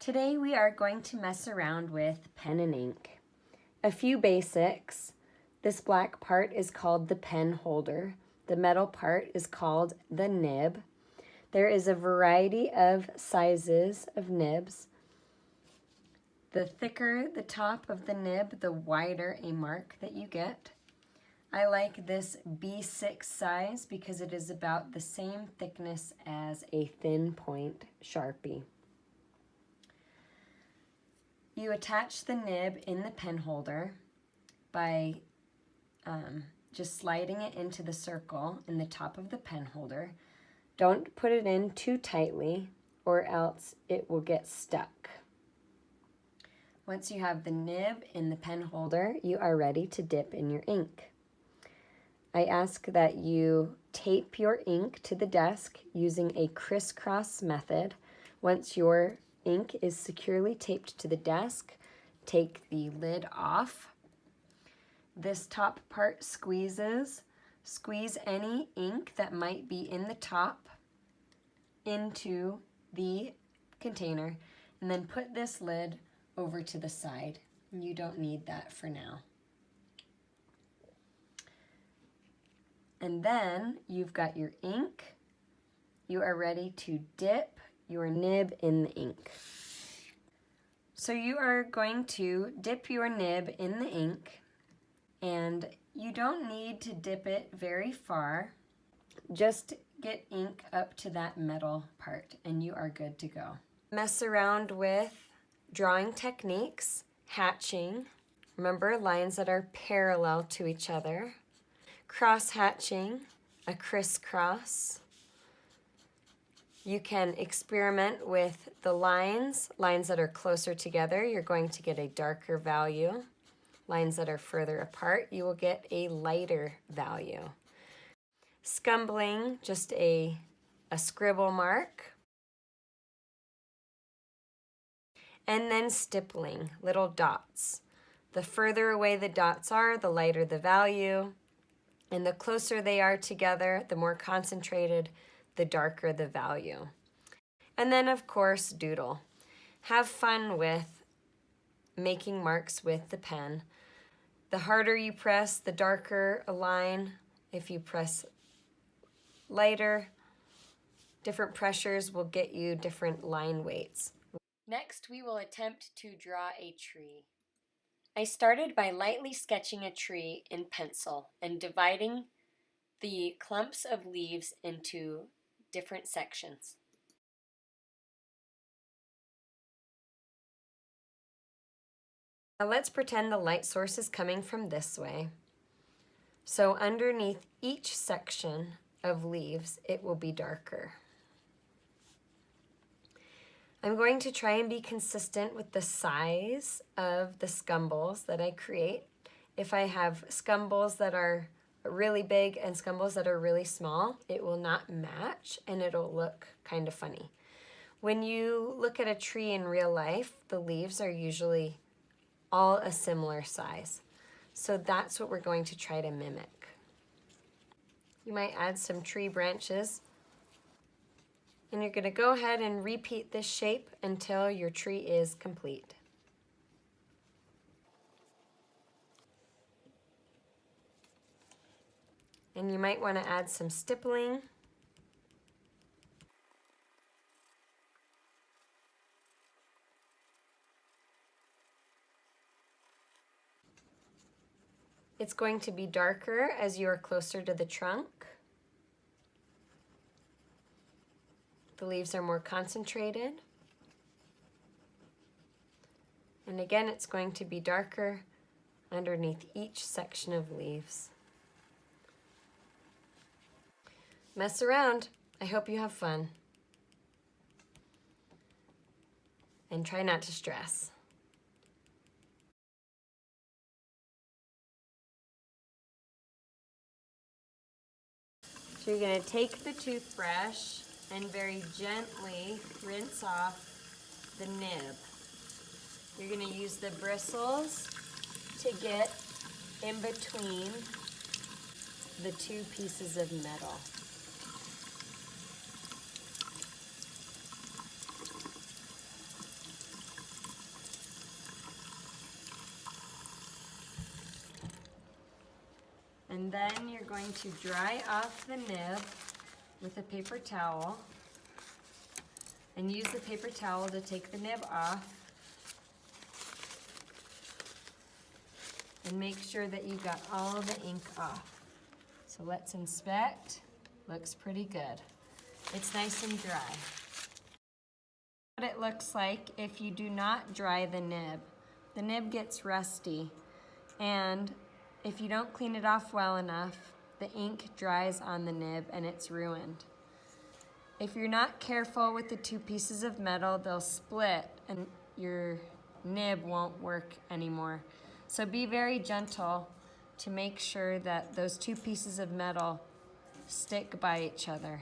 Today we are going to mess around with pen and ink. A few basics. This black part is called the pen holder. The metal part is called the nib. There is a variety of sizes of nibs. The thicker the top of the nib, the wider a mark that you get. I like this B6 size because it is about the same thickness as a thin point Sharpie. You attach the nib in the pen holder by just sliding it into the circle in the top of the pen holder. Don't put it in too tightly or else it will get stuck. Once you have the nib in the pen holder, you are ready to dip in your ink. I ask that you tape your ink to the desk using a crisscross method. Once your ink is securely taped to the desk, take the lid off. This top part squeezes. Squeeze any ink that might be in the top into the container, and then put this lid over to the side. You don't need that for now. And then you've got your ink. You are ready to dip your nib in the ink. So you are going to dip your nib in the ink, and you don't need to dip it very far. Just get ink up to that metal part and you are good to go. Mess around with drawing techniques, hatching. Remember, lines that are parallel to each other. Cross hatching, a crisscross. You can experiment with the lines that are closer together. You're going to get a darker value. Lines that are further apart, you will get a lighter value. Scumbling, just a scribble mark. And then stippling, little dots. The further away the dots are, the lighter the value. And the closer they are together, the more concentrated, the darker the value. And then, of course, doodle. Have fun with making marks with the pen. The harder you press, the darker a line. If you press lighter, different pressures will get you different line weights. Next, we will attempt to draw a tree. I started by lightly sketching a tree in pencil and dividing the clumps of leaves into different sections. Now let's pretend the light source is coming from this way. So underneath each section of leaves, it will be darker. I'm going to try and be consistent with the size of the scumbles that I create. If I have scumbles that are really big and scumbles that are really small, it will not match and it'll look kind of funny. When you look at a tree in real life, the leaves are usually all a similar size. So that's what we're going to try to mimic. You might add some tree branches, and you're going to go ahead and repeat this shape until your tree is complete. And you might want to add some stippling. It's going to be darker as you are closer to the trunk. The leaves are more concentrated. And again, it's going to be darker underneath each section of leaves. Mess around. I hope you have fun. And try not to stress. So you're going to take the toothbrush and very gently rinse off the nib. You're going to use the bristles to get in between the two pieces of metal. And then you're going to dry off the nib with a paper towel and use the paper towel to take the nib off. And make sure that you got all the ink off. So let's inspect. Looks pretty good. It's nice and dry. What it looks like if you do not dry the nib. The nib gets rusty, and if you don't clean it off well enough, the ink dries on the nib and it's ruined. If you're not careful with the two pieces of metal, they'll split and your nib won't work anymore. So be very gentle to make sure that those two pieces of metal stick by each other.